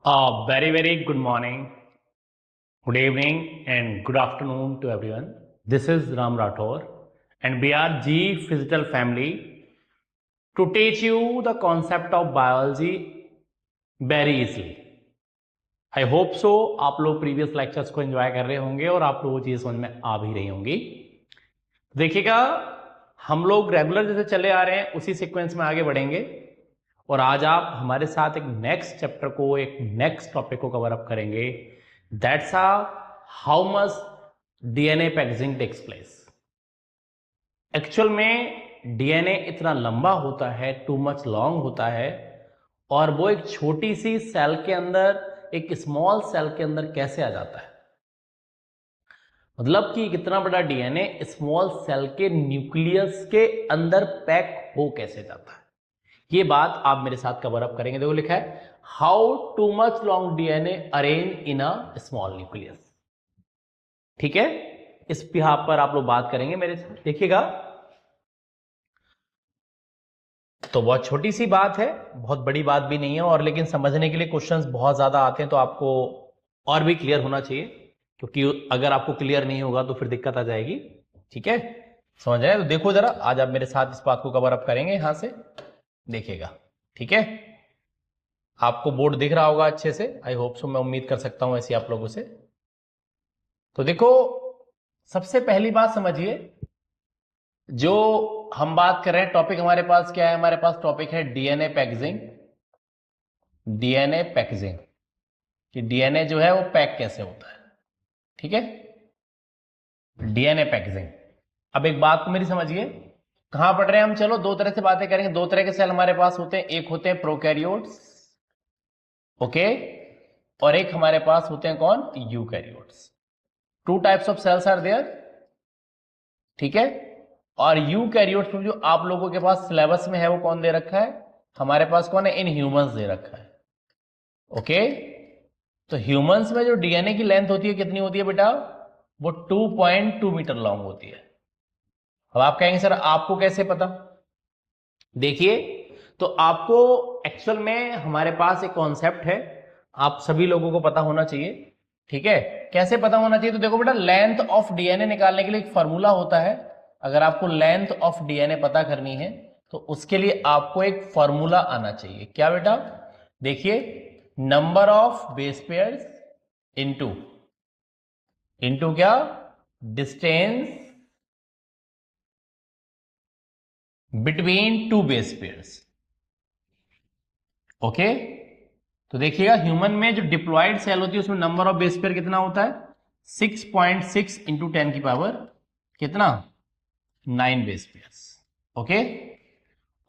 Very good morning, good evening, and good afternoon to everyone. This is Ram Rathore, and we are G Physical Family to teach you the concept of biology very easily. I hope so आप लोग previous lectures को enjoy कर रहे होंगे और आप लोगों को चीज़ समझ में आ भी रही होंगी। देखिएगा, हम लोग रेगुलर जैसे चले आ रहे हैं उसी सीक्वेंस में आगे बढ़ेंगे और आज आप हमारे साथ एक नेक्स्ट चैप्टर को, एक नेक्स्ट टॉपिक को कवर अप करेंगे। That's how much DNA packaging takes place. Actual में डीएनए इतना लंबा होता है, टू मच लॉन्ग होता है, और वो एक छोटी सी सेल के अंदर, एक स्मॉल सेल के अंदर कैसे आ जाता है। मतलब कि कितना बड़ा डीएनए स्मॉल सेल के न्यूक्लियस के अंदर पैक हो कैसे जाता है, ये बात आप मेरे साथ कवर अप करेंगे। देखो लिखा है how too much long DNA arrange in a small nucleus. ठीक है, इस यहाँ पर आप लोग बात करेंगे मेरे साथ। देखिएगा, तो बहुत छोटी सी बात है, बहुत बड़ी बात भी नहीं है, और लेकिन समझने के लिए क्वेश्चंस बहुत ज्यादा आते हैं, तो आपको और भी क्लियर होना चाहिए, क्योंकि अगर आपको क्लियर नहीं होगा तो फिर दिक्कत आ जाएगी। ठीक है, समझ रहे हैं? तो देखो जरा, आज आप मेरे साथ इस बात को कवर अप करेंगे यहां से। देखिएगा, ठीक है, आपको बोर्ड दिख रहा होगा अच्छे से, आई होप सो, मैं उम्मीद कर सकता हूं ऐसी आप लोगों से। तो देखो, सबसे पहली बात समझिए, जो हम बात कर रहे हैं, टॉपिक हमारे पास क्या है? हमारे पास टॉपिक है डीएनए पैकेजिंग। डीएनए पैकेजिंग, कि डीएनए जो है वो पैक कैसे होता है। ठीक है, डीएनए पैकेजिंग। अब एक बात को मेरी समझिए, कहां पढ़ रहे हैं हम? चलो दो तरह से बातें करेंगे। दो तरह के सेल हमारे पास होते हैं, एक होते हैं प्रोकैरियोट्स, ओके, और एक हमारे पास होते हैं कौन? Eukaryotes. Two types of cells are there. ठीक है, और यूकैरियोट्स में जो आप लोगों के पास सिलेबस में है वो कौन दे रखा है? हमारे पास कौन है? इन ह्यूमंस दे रखा है। ओके, तो ह्यूमंस में जो डीएनए की लेंथ होती है कितनी होती है बेटा? वो 2.2 मीटर लॉन्ग होती है। अब आप कहेंगे सर आपको कैसे पता? देखिए, तो आपको एक्चुअल में हमारे पास एक कॉन्सेप्ट है, आप सभी लोगों को पता होना चाहिए। ठीक है, कैसे पता होना चाहिए? तो देखो बेटा, लेंथ ऑफ डीएनए निकालने के लिए एक फॉर्मूला होता है। अगर आपको लेंथ ऑफ डीएनए पता करनी है तो उसके लिए आपको एक फॉर्मूला आना चाहिए। क्या बेटा? देखिए, number of base pairs into क्या? Distance between two base pairs. Okay, तो देखिएगा, ह्यूमन में जो डिप्लॉयड सेल होती है उसमें नंबर ऑफ बेस पेयर कितना होता है? 6.6 इंटू 10 की पावर कितना? 9 बेस पेयर्स। ओके,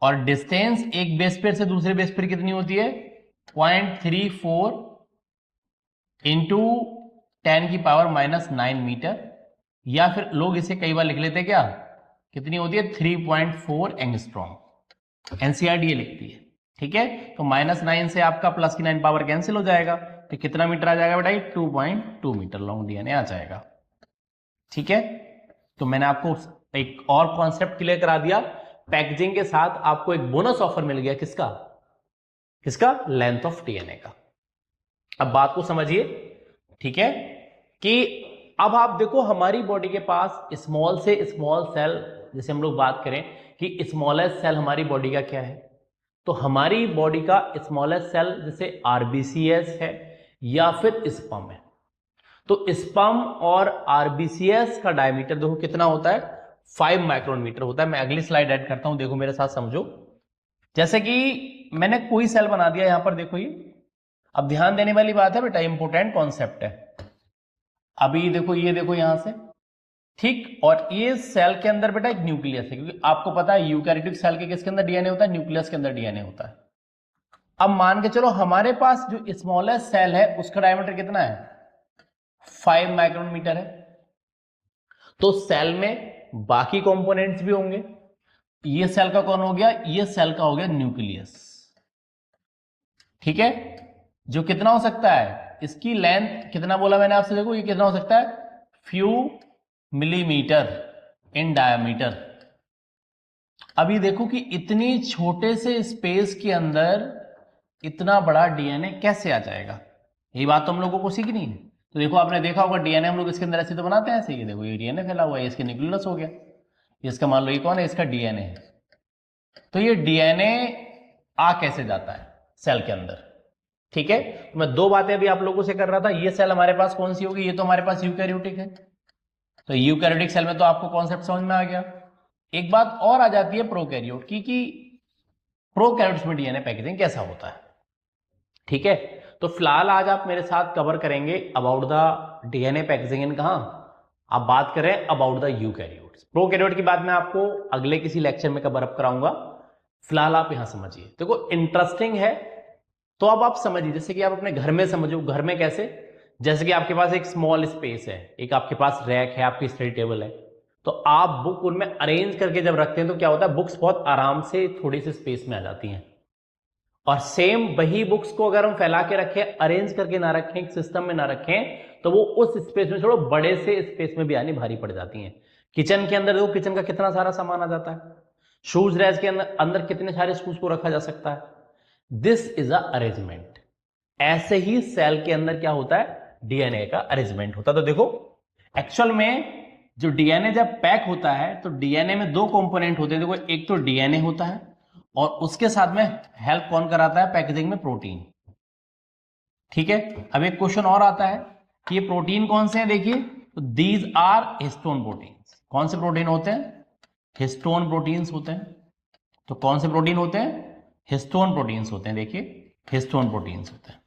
और डिस्टेंस एक बेस पेयर से दूसरे बेस पेयर कितनी होती है? 0.34 इंटू 10 की पावर -9 मीटर, या फिर लोग इसे कई बार लिख लेते हैं क्या? कितनी होती है? 3.4 एंगस्ट्रॉम। एनसीईआरटी ये लिखती है। ठीक है, तो -9 से आपका प्लस की 9 पावर कैंसिल हो जाएगा, तो कितना मीटर आ जाएगा बेटा? 2.2 मीटर लॉन्ग डीएनए आ जाएगा। ठीक है, तो मैंने आपको एक और कॉन्सेप्ट क्लियर करा दिया। पैकेजिंग के साथ आपको एक बोनस ऑफर मिल गया, किसका? लेंथ ऑफ डीएनए का। अब बात को समझिए, ठीक है, कि अब आप देखो, हमारी बॉडी के पास स्मॉल से स्मॉल सेल, जैसे हम लोग बात करें कि स्मॉलेस्ट सेल हमारी बॉडी का क्या है, तो हमारी बॉडी का स्मॉलेस्ट सेल जैसे आरबीसीएस है या फिर स्पर्म है। तो स्पर्म और आरबीसीएस का डायमीटर देखो कितना होता है? 5 माइक्रोन मीटर होता है। मैं अगली स्लाइड ऐड करता हूं, देखो मेरे साथ समझो। जैसे कि मैंने कोई सेल बना दिया यहां पर, देखो ये। अब ध्यान देने वाली बात है बेटा, इंपोर्टेंट कॉन्सेप्ट है। अभी देखो, ये देखो यहां से, ठीक, और ये सेल के अंदर बेटा एक न्यूक्लियस है, क्योंकि आपको पता है यूकैरियोटिक सेल के किसके अंदर डीएनए होता है? न्यूक्लियस के अंदर डीएनए होता है। अब मान के चलो, हमारे पास जो स्मॉलेस्ट सेल है उसका डायमीटर कितना है? 5 माइक्रोन मीटर है। तो सेल में बाकी कंपोनेंट्स भी होंगे। ये सेल का कौन हो गया? ये सेल का हो गया न्यूक्लियस। ठीक है, जो कितना हो सकता है? इसकी लेंथ कितना बोला मैंने आपसे? देखो ये कितना हो सकता है? Few millimetre in diameter. अभी देखो कि इतनी छोटे से स्पेस के अंदर इतना बड़ा डीएनए कैसे आ जाएगा, यही बात तो हम लोगों को सीखनी है। तो देखो आपने देखा होगा डीएनए हम लोग इसके अंदर ऐसे तो बनाते हैं, ऐसे ही देखो ये डीएनए फैला हुआ है, इसके न्यूक्लियस हो गया, इसका मान लो ये कौन है, इसका डीएनए है। तो ये डीएनए आ कैसे जाता है सेल के अंदर, ठीक है। तो मैं दो बातें अभी आप लोगों से कर रहा था, ये सेल हमारे पास कौन सी होगी, ये तो हमारे पास यूकैरियोटिक है, तो यूकैरियोटिक सेल में तो आपको कॉन्सेप्ट समझ में आ गया। एक बात और आ जाती है प्रोकैरियोट की, कि प्रोकैरियोट्स में डीएनए पैकेजिंग कैसा होता है, ठीक है। तो फिलहाल आज आप मेरे साथ कवर करेंगे अबाउट द डीएनए पैकेजिंग इन कहां, आप बात करें अबाउट द यूकैरियोट्स। प्रोकैरियोट की बात मैं आपको अगले किसी लेक्चर में कवर अप कराऊंगा, फिलहाल आप यहां समझिए। देखो इंटरेस्टिंग है तो अब आप समझिए, जैसे कि आप अपने घर में समझो, घर में कैसे, जैसे कि आपके पास एक स्मॉल स्पेस है, एक आपके पास रैक है, आपकी स्टडी टेबल है, तो आप बुक उनमें अरेंज करके जब रखते हैं तो क्या होता है, बुक्स बहुत आराम से थोड़ी सी स्पेस में आ जाती हैं। और सेम वही बुक्स को अगर हम फैला के रखें, अरेंज करके ना रखें, एक सिस्टम में ना रखें, तो वो उस स्पेस में थोड़ा बड़े से स्पेस में भी आनी भारी पड़ जाती हैं। किचन के अंदर देखो, किचन का कितना सारा सामान आ जाता है, शूज रैक के अंदर कितने सारे शूज को रखा जा सकता है। This is a arrangement. ऐसे ही सेल के अंदर क्या होता है, डीएनए का अरेंजमेंट होता है। तो देखो एक्चुअल में जो डीएनए जब पैक होता है तो डीएनए में दो कंपोनेंट होते हैं। देखो एक तो डीएनए होता है और उसके साथ में हेल्प कौन कराता है पैकेजिंग में, प्रोटीन, ठीक है। अब एक क्वेश्चन और आता है कि ये प्रोटीन कौन से हैं, देखिए तो दीज आर हिस्टोन प्रोटीन्स। कौन से प्रोटीन होते हैं, हिस्टोन प्रोटीन्स होते हैं। तो कौन से प्रोटीन होते हैं, हिस्टोन प्रोटीन्स होते हैं, देखिए हिस्टोन प्रोटीन्स होते हैं।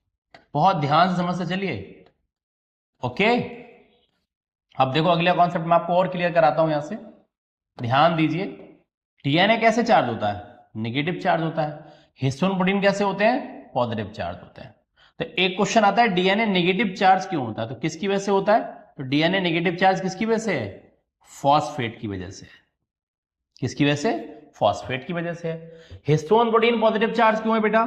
बहुत ध्यान से समझते चलिए, ओके। अब देखो अगला कॉन्सेप्ट मैं आपको और क्लियर कराता हूं, यहां से ध्यान दीजिए। डीएनए कैसे चार्ज होता है, नेगेटिव चार्ज होता है। हिस्टोन प्रोटीन कैसे होते हैं, पॉजिटिव चार्ज होते हैं। तो एक क्वेश्चन आता है डीएनए नेगेटिव चार्ज क्यों होता है, तो किसकी वजह से होता है, तो डीएनए नेगेटिव चार्ज किसकी वजह से है, फॉस्फेट की वजह से है। किसकी वजह से, फॉस्फेट की वजह से है। हिस्टोन प्रोटीन पॉजिटिव चार्ज क्यों है बेटा,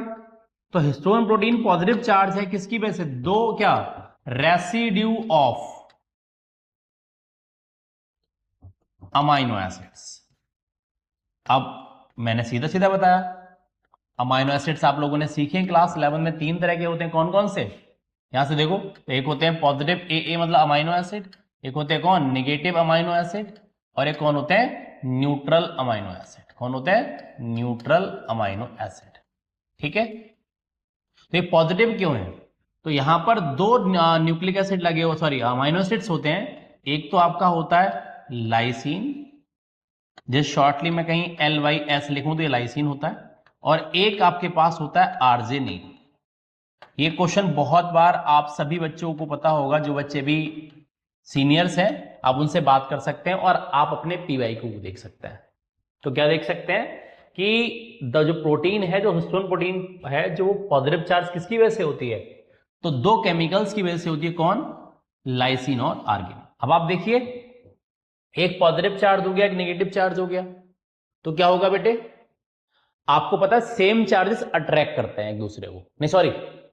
तो हिस्टोन प्रोटीन पॉजिटिव चार्ज है किसकी वजह से, दो क्या, रेसिड्यू ऑफ अमाइनो एसिड्स। अब मैंने सीधा सीधा बताया, अमाइनो एसिड्स आप लोगों ने सीखे क्लास 11 में, तीन तरह के होते हैं, कौन कौन से, यहां से देखो, तो एक होते हैं पॉजिटिव ए मतलब अमाइनो एसिड, एक होते हैं कौन, निगेटिव अमाइनो एसिड, और एक कौन होते हैं, न्यूट्रल अमाइनो एसिड। कौन होते हैं, न्यूट्रल अमाइनो एसिड, ठीक है। तो ये पॉजिटिव क्यों है, तो यहां पर दो न्यूक्लिक एसिड लगे हो, सॉरी अमाइनो एसिड्स होते हैं। एक तो आपका होता है लाइसीन, जिस शॉर्टली में कहीं LYS लिखूं तो ये लाइसीन होता है, और एक आपके पास होता है आर्जिनिन। ये क्वेश्चन बहुत बार आप सभी बच्चों को पता होगा, जो बच्चे भी सीनियर्स हैं आप उनसे बात कर सकते हैं और आप अपने पीवाई को देख सकते हैं। तो क्या देख सकते हैं कि जो प्रोटीन है, जो हिस्टोन प्रोटीन है, जो पॉजिटिव चार्ज किसकी वजह से होती है, तो दो केमिकल्स की वजह से होती है, कौन, लाइसिन और आर्गिनिन। अब आप देखिए एक पॉजिटिव चार्ज हो गया, एक नेगेटिव चार्ज हो गया, तो क्या होगा बेटे, आपको पता है सेम चार्जेस अट्रैक्ट करते हैं एक दूसरे को, नहीं सॉरी,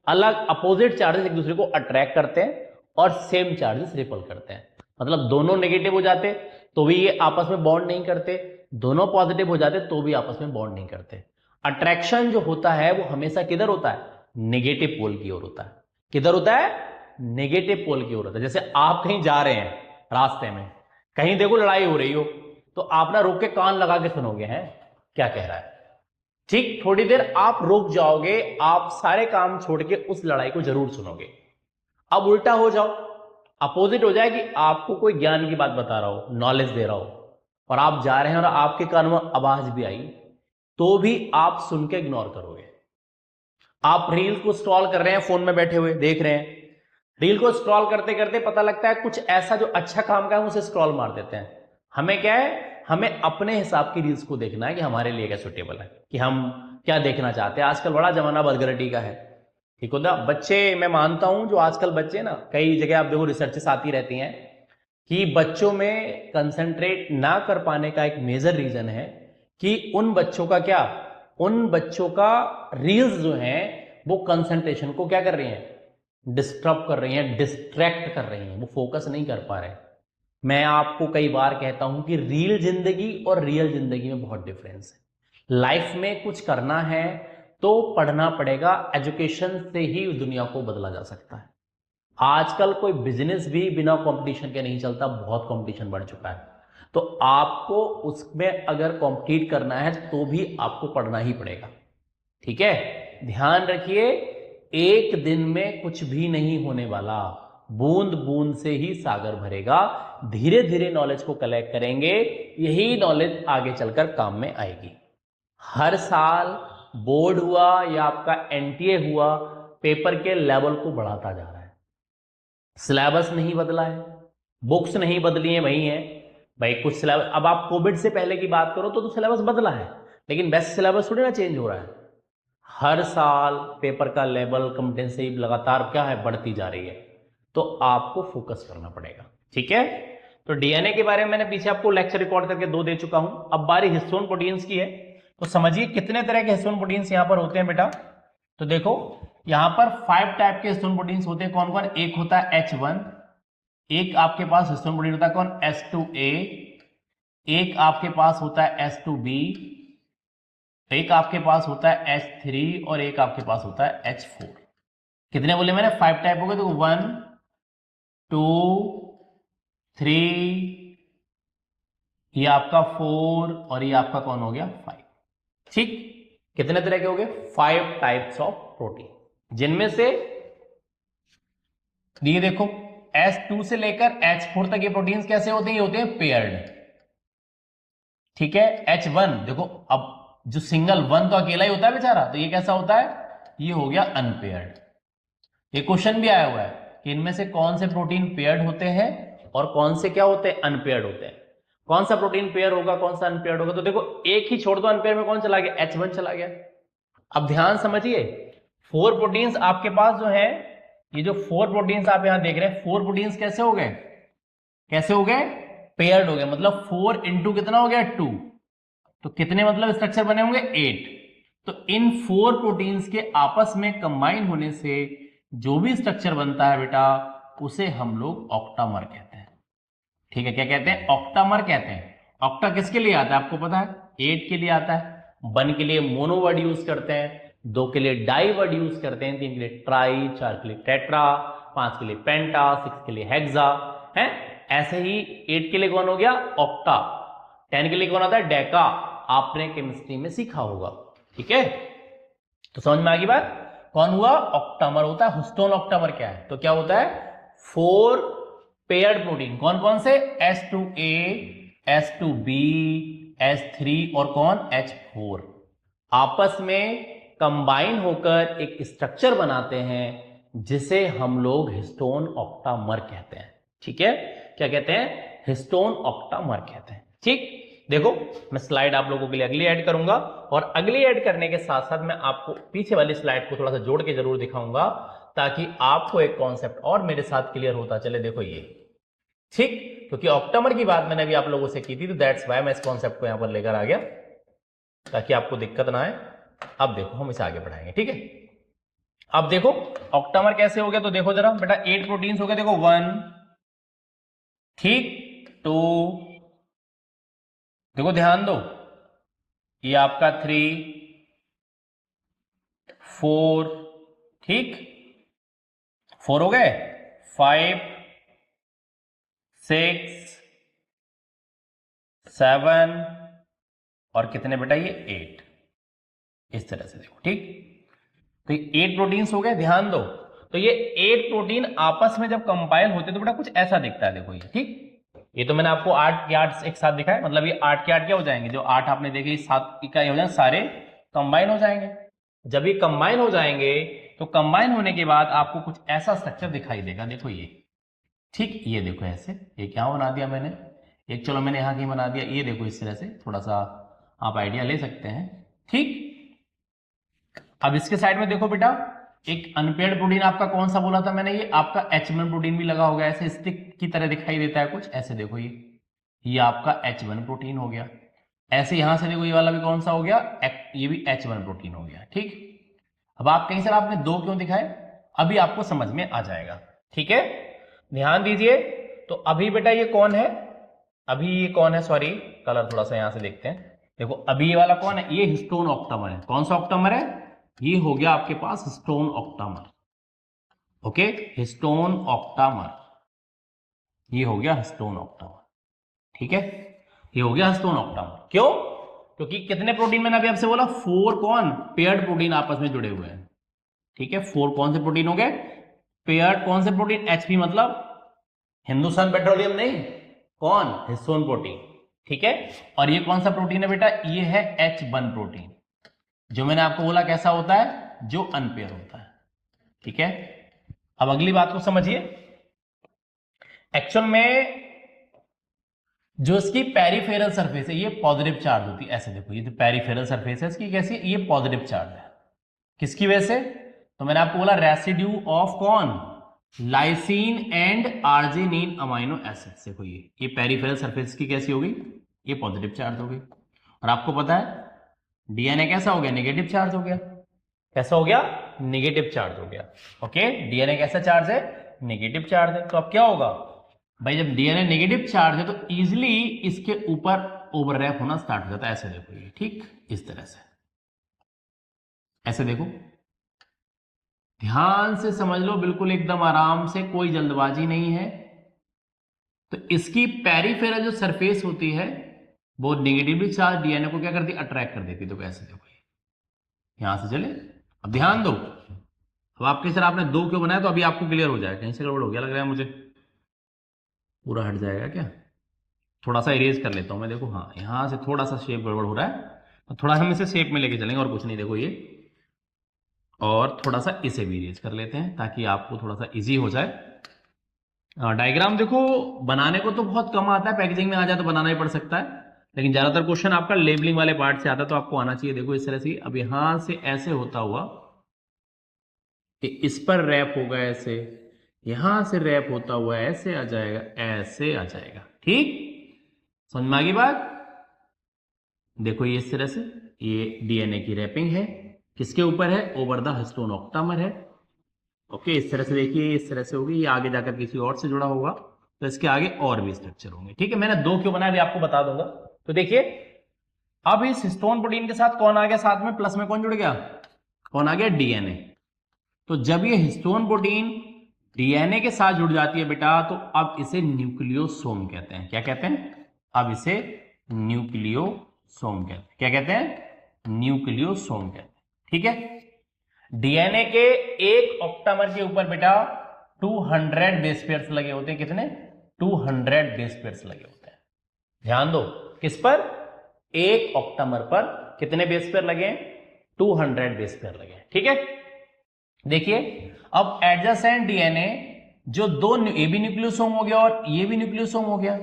अलग अपोजिट चार्जेस एक दूसरे को अट्रैक्ट करते हैं और सेम चार्जेस रिपल करते हैं। मतलब दोनों नेगेटिव हो जाते तो भी ये आपस में बॉन्ड नहीं करते, दोनों पॉजिटिव हो जाते तो भी आपस में बॉन्ड नहीं करते। अट्रैक्शन जो होता है वो हमेशा किधर होता है, नेगेटिव पोल की ओर होता है। किधर होता है, नेगेटिव पोल की ओर होता है। जैसे आप कहीं जा रहे हैं रास्ते में, कहीं देखो लड़ाई हो रही हो, तो आप ना रोक के कान लगा के सुनोगे हैं क्या कह रहा है, ठीक, थोड़ी देर आप रुक जाओगे, आप सारे काम छोड़ के उस लड़ाई को जरूर सुनोगे। अब उल्टा हो जाओ, अपोजिट हो जाए कि आपको कोई ज्ञान की बात बता रहा हो, नॉलेज दे रहा हो, और आप जा रहे हैं और आपके कान में आवाज भी आई, तो भी आप सुन के इग्नोर करोगे। आप रील को स्क्रॉल कर रहे हैं, फोन में बैठे हुए देख रहे हैं, रील को स्क्रॉल करते करते पता लगता है कुछ ऐसा जो अच्छा काम का है, उसे स्क्रॉल मार देते हैं। हमें क्या है, हमें अपने हिसाब की रील्स को देखना है कि हमारे लिए क्या सुटेबल है, कि हम क्या देखना चाहते हैं। आजकल बड़ा जमाना वल्गैरिटी का है, ठीक होता बच्चे, मैं मानता हूं जो आजकल बच्चे ना, कई जगह आप देखो रिसर्चेस आती रहती हैं कि बच्चों में कंसंट्रेट ना कर पाने का एक मेजर रीजन है कि उन बच्चों का क्या, उन बच्चों का रील्स जो हैं वो कंसंट्रेशन को क्या कर रही हैं, डिस्टर्ब कर रही हैं, डिस्ट्रैक्ट कर रही हैं, वो फोकस नहीं कर पा रहे। मैं आपको कई बार कहता हूं कि रील जिंदगी और रियल जिंदगी में बहुत डिफरेंस है। लाइफ में कुछ करना है, तो पढ़ना पड़ेगा। एजुकेशन से ही दुनिया को बदला जा सकता है। आजकल कोई बिजनेस भी बिना कंपटीशन के नहीं चलता, बहुत कंपटीशन बढ़ चुका है। तो आपको उसमें अगर कॉम्पिटिट करना है तो भी आपको पढ़ना ही पड़ेगा, ठीक है। ध्यान रखिए, एक दिन में कुछ भी नहीं होने वाला, बूंद बूंद से ही सागर भरेगा। धीरे धीरे नॉलेज को कलेक्ट करेंगे, यही नॉलेज आगे चलकर काम में आएगी। हर साल बोर्ड हुआ या आपका एनटीए हुआ, पेपर के लेवल को बढ़ाता जा रहा है। सिलेबस नहीं बदला है, बुक्स नहीं बदली है, वही है भाई। कुछ सिलेबस, अब आप कोविड से पहले की बात करो तो सिलेबस बदला है, लेकिन बेस्ट सिलेबस थोड़ी ना चेंज हो रहा है। हर साल पेपर का लेवल, कॉम्पिटेंसी लगातार क्या है, बढ़ती जा रही है। तो आपको फोकस करना पड़ेगा, ठीक है। तो डीएनए के बारे में मैंने पीछे आपको लेक्चर रिकॉर्ड करके 2 दे चुका हूं। अब बारी हिस्टोन प्रोटीन्स की है, तो समझिए कितने तरह के हिस्टोन प्रोटीन्स यहां पर होते हैं बेटा। तो देखो यहां पर 5 टाइप के हिस्टोन प्रोटीन्स होते हैं। कौन कौन? एक होता है H1, एक आपके पास हिस्टोन प्रोटीन होता है कौन? H2A, एक आपके पास होता है H2B, एक आपके पास होता है H3 और एक आपके पास होता है H4। कितने बोले मैंने? 5 टाइप हो गए। तो 1 2 3, ये आपका 4 और ये आपका कौन हो गया? 5। ठीक, कितने तरह के हो गए? 5 टाइप्स ऑफ प्रोटीन, जिनमें से ये देखो H2 से लेकर H4 तक ये प्रोटीन्स कैसे होते हैं? ये होते हैं पेयर्ड, ठीक है। H1 देखो, अब जो सिंगल 1 तो अकेला ही होता है बेचारा, तो ये कैसा होता है? ये हो गया अनपेयर्ड। ये क्वेश्चन भी आया हुआ है कि इनमें से कौन से प्रोटीन पेयर्ड होते हैं और कौन से क्या होते हैं? अनपेयर्ड होते हैं। कौन सा प्रोटीन पेयर होगा, कौन सा अनपेयर्ड होगा? तो देखो एक ही छोड़ दो, अनपेयर में कौन चला गया? H1 चला गया। अब ध्यान समझिए, 4 प्रोटीन्स आपके पास जो है, ये जो 4 प्रोटीन्स आप यहां देख रहे हैं, 4 प्रोटीन्स कैसे हो गए? कैसे हो गए? पेयर्ड हो गए। मतलब 4 इंटू कितना हो गया? 2। तो कितने मतलब स्ट्रक्चर बने होंगे? 8। तो इन 4 प्रोटीन्स के आपस में कंबाइन होने से जो भी स्ट्रक्चर बनता है बेटा, उसे हम लोग ऑक्टामर कहते हैं, ठीक है। क्या कहते हैं? ऑक्टामर कहते हैं। ऑक्टा किसके लिए आता है आपको पता है? 8 के लिए आता है। 1 के लिए मोनो वर्ड यूज करते हैं, 2 के लिए डाई वर्ड यूज करते हैं, 3 के लिए ट्राई, 4 के लिए टेट्रा, 5 के लिए पेंटा, 6 के लिए हेक्सा है। ऐसे ही 8 के लिए कौन हो गया? ऑक्टा। 10 के लिए कौन आता है? डेका। आपने केमिस्ट्री में सीखा होगा, ठीक है। तो समझ में आ गई बात? कौन हुआ? ऑक्टामर होता है। हिस्टोन ऑक्टामर क्या है? तो क्या होता है? 4 पेयर्ड प्रोटीन। कौन कौन से? H2A, H2B, H3 और कौन? H4 आपस में कंबाइन होकर एक स्ट्रक्चर बनाते हैं, जिसे हम लोग हिस्टोन ऑक्टामर कहते हैं, ठीक है। क्या कहते हैं? हिस्टोन ऑक्टामर कहते हैं, ठीक। देखो मैं स्लाइड आप लोगों के लिए अगली ऐड करूंगा, और अगली ऐड करने के साथ साथ मैं आपको पीछे वाली स्लाइड को थोड़ा सा जोड़ के जरूर दिखाऊंगा, ताकि आपको एक कॉन्सेप्ट और मेरे साथ क्लियर होता चले। देखो ये, ठीक, क्योंकि ऑक्टामर की बात मैंने अभी आप लोगों से की थी, तो दैट्स वाई मैं इस कॉन्सेप्ट को यहां पर लेकर आ गया, ताकि आपको दिक्कत ना आए। अब देखो हम इसे आगे बढ़ाएंगे, ठीक है। अब देखो ऑक्टामर कैसे हो गया, तो देखो जरा बेटा, 8 प्रोटीन्स हो गए। देखो 1, ठीक, 2, देखो ध्यान दो, ये आपका 3, 4, ठीक, 4 हो गए, 5, 6, 7 और कितने बेटा? ये 8। इस तरह से देखो, ठीक। तो ये 8 प्रोटीन्स हो गए। ध्यान दो, तो ये 8 प्रोटीन आपस में जब कंपाइल होते तो बेटा कुछ ऐसा दिखता है। देखो ये, ठीक, ये तो मैंने आपको 8 के 8 एक साथ दिखाया, मतलब ये 8 के 8 क्या हो जाएंगे? जो 8 आपने देखे 7 इकाई हो जाएंगे, सारे कंबाइन हो जाएंगे। जब ये कंबाइन हो जाएंगे, तो कंबाइन होने के बाद आपको कुछ ऐसा स्ट्रक्चर दिखाई देगा। देखो ये, ठीक, ये देखो ऐसे, ये क्या बना दिया मैंने? एक, चलो मैंने यहां कहीं बना दिया, ये देखो इस तरह से, थोड़ा सा आप आइडिया ले सकते हैं, ठीक। अब इसके साइड में देखो बेटा, एक अनपेयर्ड प्रोटीन आपका कौन सा बोला था मैंने? ये आपका H1 प्रोटीन भी लगा होगा, ऐसे स्टिक की तरह दिखाई देता है कुछ ऐसे। देखो ये आपका H1 प्रोटीन हो गया। ऐसे यहां से देखो, ये वाला भी कौन सा हो गया? ये भी H1 प्रोटीन हो गया, ठीक। अब आप कहीं सर आपने 2 क्यों दिखाए? अभी आपको समझ में आ जाएगा, ठीक है। ध्यान दीजिए, तो अभी बेटा ये कौन है? अभी ये कौन है? सॉरी, कलर थोड़ा सा यहां से देखते हैं। देखो अभी ये वाला कौन है? ये हिस्टोन ऑक्टामर है। कौन सा ऑक्टामर है? ये हो गया आपके पास histone octamer. Okay, histone octamer, ये हो गया हिस्टोन ऑक्टामर। ठीक है, ये हो गया हिस्टोन ऑक्टामर। क्यों? क्योंकि कितने प्रोटीन मैंने अभी आपसे बोला, 4 कौन पेयर्ड प्रोटीन आपस में जुड़े हुए हैं। ठीक है, 4 कौन से प्रोटीन हो गए पेयर्ड। कौन से प्रोटीन? एचपी मतलब हिंदुस्तान पेट्रोलियम नहीं, कौन? Histone protein. ठीक है, और ये कौन सा प्रोटीन है बेटा? ये है H1 प्रोटीन, जो मैंने आपको बोला कैसा होता है, जो अनपेयर होता है। ठीक है, अब अगली बात को समझिए। एक्चुअल में जो इसकी पेरिफेरल सरफेस है ये पॉजिटिव चार्ज होती है। ऐसे देखो, ये जो पेरिफेरल सरफेस है इसकी कैसी, ये पॉजिटिव चार्ज है। किसकी वजह से? तो मैंने आपको बोला रेसिड्यू ऑफ कौन, lysine and arginine amino acid से। कोई ये पेरिफेरल सरफेस की कैसी हो गई, ये पॉजिटिव चार्ज हो गई। और आपको पता है डीएनए कैसा हो गया, नेगेटिव चार्ज हो गया। कैसा हो गया? नेगेटिव चार्ज हो गया। ओके, डीएनए कैसा चार्ज है, नेगेटिव चार्ज है। तो अब क्या होगा भाई, जब डीएनए नेगेटिव चार्ज है तो इजिली इसके ऊपर ओवरलैप होना स्टार्ट हो जाता है। ऐसे देखो ये, ठीक इस तरह से, ऐसे देखो, ध्यान से समझ लो, बिल्कुल एकदम आराम से, कोई जल्दबाजी नहीं है। तो इसकी पेरिफेरल जो सरफेस होती है वो नेगेटिवली चार्ज डीएनए को क्या करती है, अट्रैक्ट कर देती है। तो कैसे देखो यहां से चले, अब ध्यान दो। अब आपके सर आपने 2 क्यों बनाया, तो अभी आपको क्लियर हो जाएगा। कहीं से गड़बड़ हो गया लग रहा है मुझे, पूरा हट जाएगा क्या? थोड़ा सा इरेज कर लेता हूं मैं। देखो हाँ, यहां से थोड़ा सा शेप गड़बड़ हो रहा है, तो थोड़ा हम इसे शेप में लेके चलेंगे और कुछ नहीं। देखो ये, और थोड़ा सा इसे भी इरेज कर लेते हैं ताकि आपको थोड़ा सा इजी हो जाए। डायग्राम देखो बनाने को तो बहुत कम आता है, पैकेजिंग में आ जाए तो बनाना ही पड़ सकता है, लेकिन ज्यादातर क्वेश्चन आपका लेबलिंग वाले पार्ट से आता है, तो आपको आना चाहिए। देखो इस तरह से, अब यहां से ऐसे होता हुआ कि इस पर रैप होगा, ऐसे यहां से रैप होता हुआ ऐसे आ जाएगा, ऐसे आ जाएगा। ठीक, समझ में आ गई बात? देखो ये इस तरह से, ये डीएनए की रैपिंग है, किसके ऊपर है, ओवर द हिस्टोन ऑक्टामर है। ओके, इस तरह से देखिए, इस तरह से होगी, ये आगे जाकर किसी और से जुड़ा होगा, तो इसके आगे और भी स्ट्रक्चर होंगे। ठीक है, मैंने 2 क्यों बनाया अभी आपको बता दूंगा। तो देखिए, अब इस हिस्टोन प्रोटीन के साथ कौन आ गया, साथ में प्लस में कौन जुड़ गया, कौन आ गया, डीएनए। तो जब ये हिस्टोन प्रोटीन डीएनए के साथ जुड़ जाती है बेटा, तो अब इसे न्यूक्लियोसोम कहते हैं। क्या कहते हैं? अब इसे न्यूक्लियोसोम कहते हैं। क्या कहते हैं? न्यूक्लियोसोम कहते हैं। ठीक है, डीएनए के एक ऑक्टामर के ऊपर बेटा 200 बेस पेयर्स लगे होते हैं। कितने? 200 बेस पेयर्स लगे होते हैं। ध्यान दो, किस पर? एक ऑक्टामर पर कितने बेस पेयर लगे? 200 बेस पेयर लगे। ठीक है, देखिए अब एडजेसेंट डीएनए जो दो, ये भी न्यूक्लियोसोम हो गया और ये भी न्यूक्लियोसोम हो गया,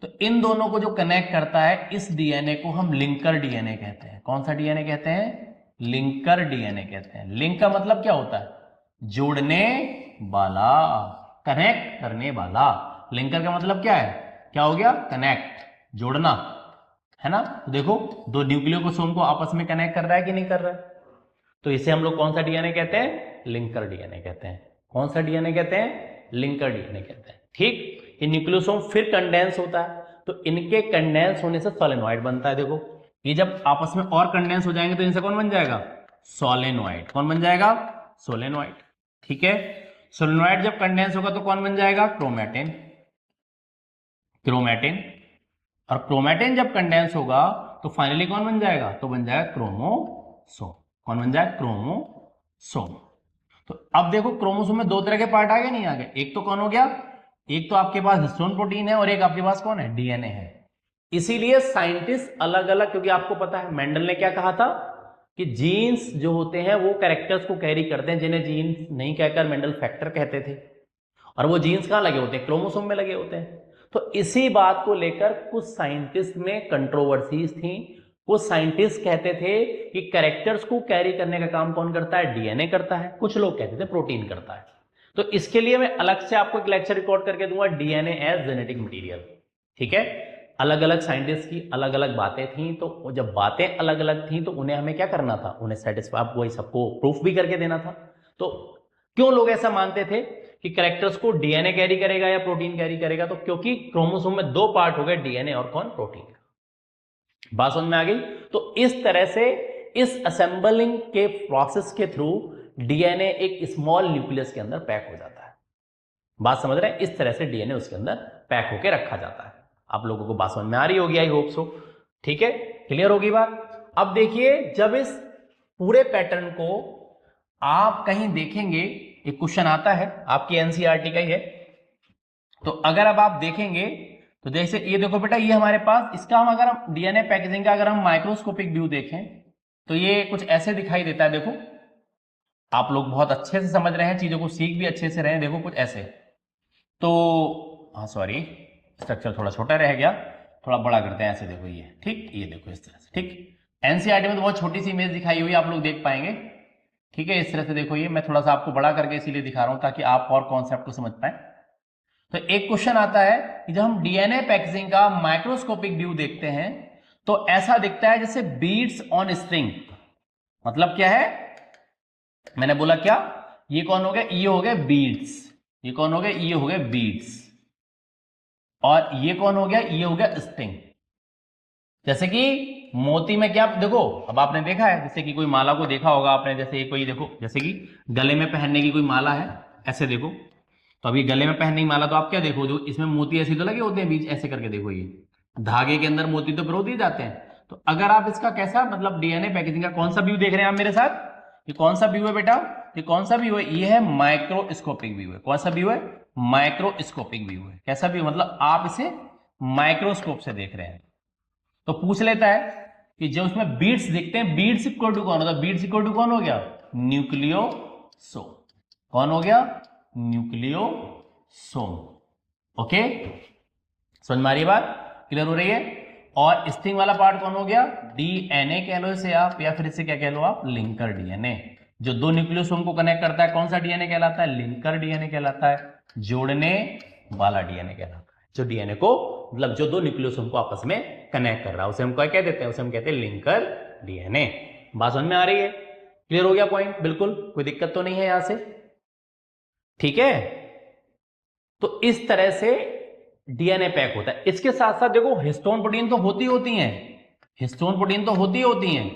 तो इन दोनों को जो कनेक्ट करता है, इस डीएनए को हम लिंकर डीएनए कहते हैं। कौन सा डीएनए कहते हैं? लिंकर डीएनए कहते हैं। लिंक का मतलब क्या होता है? जोड़ने वाला, कनेक्ट करने वाला। लिंकर का मतलब क्या है? क्या हो गया? कनेक्ट, जोड़ना, है ना। तो देखो, दो न्यूक्लियोसोम को आपस में कनेक्ट कर रहा है कि नहीं कर रहा है, तो इसे हम लोग कौन सा डीएनए कहते हैं? लिंकर डीएनए कहते हैं। कौन सा डीएनए कहते हैं? लिंकर डीएनए कहते हैं। ठीक, ये न्यूक्लियोसोम फिर कंडेंस होता है, तो इनके कंडेंस होने से सोलेनॉइड बनता है। देखो, ये जब आपस में और कंडेंस हो जाएंगे तो इनसे कौन बन जाएगा? सोलेनॉइड। कौन बन जाएगा? सोलेनॉइड। ठीक है, सोलेनॉइड जब कंडेंस होगा तो कौन बन जाएगा? क्रोमैटिन। क्रोमैटिन, और क्रोमैटिन जब कंडेंस होगा तो फाइनली कौन बन जाएगा? तो बन जाएगा क्रोमोसोम। कौन बन जाएगा? क्रोमोसोम। तो अब देखो, क्रोमोसोम में 2 तरह के पार्ट आ गए, नहीं आ गए? एक तो कौन हो गया, एक तो आपके पास हिस्टोन प्रोटीन है और एक आपके पास कौन है? डीएनए है। इसीलिए साइंटिस्ट अलग अलग, क्योंकि आपको पता है मेंडल ने क्या कहा था कि जीन्स जो होते हैं वो कैरेक्टर्स को कैरी करते हैं, जिन्हें जीन्स नहीं कहकर मेंडल फैक्टर कहते थे, और वो जीन्स कहां लगे होते हैं? क्रोमोसोम में लगे होते हैं। तो इसी बात को लेकर कुछ साइंटिस्ट में कंट्रोवर्सीज थी। कुछ साइंटिस्ट कहते थे कि कैरेक्टर्स को कैरी करने का काम कौन करता है? डीएनए करता है। कुछ लोग कहते थे प्रोटीन करता है। तो इसके लिए मैं अलग से आपको एक लेक्चर रिकॉर्ड करके दूंगा, डीएनए एज जेनेटिक मटेरियल। ठीक है, अलग अलग साइंटिस्ट की अलग अलग बातें थी, तो जब बातें अलग अलग थी तो उन्हें हमें क्या करना था? उन्हें सेटिस्फाई, आपको वही सबको प्रूफ भी करके देना था। तो क्यों लोग ऐसा मानते थे कि कैरेक्टर्स को डीएनए कैरी करेगा या प्रोटीन कैरी करेगा? तो क्योंकि क्रोमोसोम में 2 पार्ट हो गए, डीएनए और कौन? प्रोटीन। बात समझ में आ गई? तो इस तरह से इस असेंबलिंग के प्रोसेस के थ्रू डीएनए एक स्मॉल न्यूक्लियस के अंदर पैक हो जाता है। बात समझ रहे हैं? इस तरह से डीएनए उसके अंदर पैक होकर रखा जाता है। आप लोगों को बात समझ में आ रही होगी, आई होप सो। ठीक है, क्लियर होगी बात। अब देखिए, जब इस पूरे पैटर्न को आप कहीं देखेंगे, एक क्वेश्चन आता है आपकी एनसीईआरटी का ही है, तो अगर अब आप देखेंगे तो जैसे ये देखो बेटा, ये हमारे पास इसका हम अगर हम डीएनए पैकेजिंग का अगर हम माइक्रोस्कोपिक व्यू देखें तो ये कुछ ऐसे दिखाई देता है। देखो, आप लोग बहुत अच्छे से समझ रहे हैं, चीजों को सीख भी अच्छे से रहे हैं। देखो कुछ ऐसे, तो हाँ सॉरी, स्ट्रक्चर थोड़ा छोटा रह गया, थोड़ा बड़ा करते हैं। ऐसे देखो ये, ठीक, ये देखो इस तरह से। ठीक, एनसीईआरटी में तो बहुत छोटी सी इमेज दिखाई हुई, आप लोग देख पाएंगे। ठीक है, इस तरह से देखो, ये मैं थोड़ा सा आपको बड़ा करके इसीलिए दिखा रहा हूं ताकि आप और कॉन्सेप्ट को समझ पाए। तो एक क्वेश्चन आता है कि जब हम डीएनए पैकेजिंग का माइक्रोस्कोपिक व्यू देखते हैं तो ऐसा दिखता है जैसे बीड्स ऑन स्ट्रिंग। मतलब क्या है, मैंने बोला क्या, ये कौन हो गया, ये हो गया बीड्स, ये कौन हो गया, ये हो गया बीड्स, और ये कौन हो गया, ये हो गया स्ट्रिंग। जैसे कि मोती में क्या, देखो अब आपने देखा है, जैसे कि कोई माला को देखा होगा आपने, जैसे कोई देखो, जैसे कि गले में पहनने की कोई माला है, ऐसे देखो, तो अभी गले में पहनने की माला तो आप क्या देखो, जो इसमें मोती ऐसे तो लगे होते हैं बीच, ऐसे करके देखो, ये धागे के अंदर मोती तो पिरो दिए जाते हैं। तो अगर आप इसका कैसा, मतलब डीएनए पैकेजिंग का कौन सा व्यू देख रहे हैं आप मेरे साथ, ये कौन सा व्यू है बेटा, ये कौन सा व्यू है, ये है माइक्रोस्कोपिक व्यू है। कौन सा व्यू है, माइक्रोस्कोपिक व्यू है। कैसा व्यू, मतलब आप इसे माइक्रोस्कोप से देख रहे हैं। तो पूछ लेता है कि जो उसमें बीड्स दिखते हैं, बीड्स इक्वल टू कौन होता है, बीड्स इक्वल टू कौन हो गया, न्यूक्लियोसोम। कौन हो गया, न्यूक्लियोसोम। ओके, समझ में आ रही है बात, क्लियर हो रही है। और स्ट्रिंग वाला पार्ट कौन हो गया, डीएनए कह लो इसे आप, या फिर इसे क्या कह लो आप, लिंकर डीएनए। जो दो न्यूक्लियोसोम को कनेक्ट करता है कौन सा डीएनए कहलाता है, लिंकर डीएनए कहलाता है, जोड़ने वाला डीएनए कहलाता है। जो डीएनए को, मतलब जो दो न्यूक्लियोसोम को आपस में कनेक्ट कर रहा है, उसे हम क्या कह देते हैं, उसे हम कहते हैं लिंकर डीएनए। बात समझ में आ रही है, क्लियर हो गया पॉइंट, बिल्कुल कोई दिक्कत तो नहीं है यहां से। ठीक है, तो इस तरह से डीएनए पैक होता है। इसके साथ साथ देखो, हिस्टोन प्रोटीन तो होती हैं, हिस्टोन प्रोटीन तो होती हैं,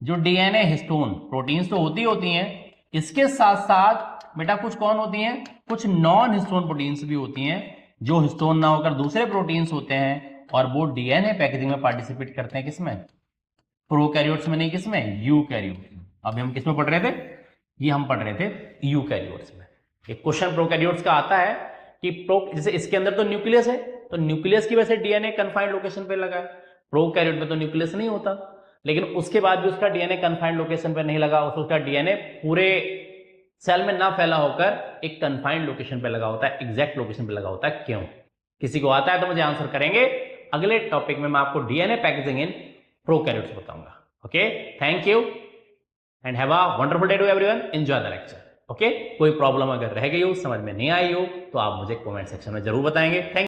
जो डीएनए हिस्टोन प्रोटीन्स तो होती हैं। इसके साथ साथ बेटा कुछ कौन होती हैं, कुछ नॉन हिस्टोन प्रोटीन्स भी होती हैं, जो हिस्टोन ना होकर दूसरे प्रोटीन्स होते हैं, और वो डीएनए पैकेजिंग में पार्टिसिपेट करते हैं। किसमें, प्रोकैरियोट्स में नहीं, किसमें, यूकैरियोट्स में। अभी हम किसमें पढ़ रहे थे, ये हम पढ़ रहे थे यूकैरियोट्स में। एक क्वेश्चन प्रोकैरियोट्स का आता है कि जैसे इसके अंदर तो न्यूक्लियस है, तो न्यूक्लियस की वजह से डीएनए कन्फाइंड लोकेशन पे लगा है। प्रोकैरियोट में तो न्यूक्लियस नहीं होता, लेकिन उसके बाद भी उसका डीएनए कन्फाइंड लोकेशन पे नहीं लगा, उसका डीएनए पूरे सेल में ना फैला होकर एक कन्फाइंड लोकेशन पे लगा होता है, एग्जैक्ट लोकेशन पे लगा होता है। क्यों, किसी को आता है तो मुझे आंसर करेंगे। अगले टॉपिक में मैं आपको डीएनए पैकेजिंग इन प्रोकैरियोट्स बताऊंगा। Okay, thank you and have a wonderful day to everyone, enjoy the lecture. Okay, कोई प्रॉब्लम अगर रह गई हो, समझ में नहीं आई हो, तो आप मुझे कमेंट सेक्शन में जरूर बताएंगे। थैंक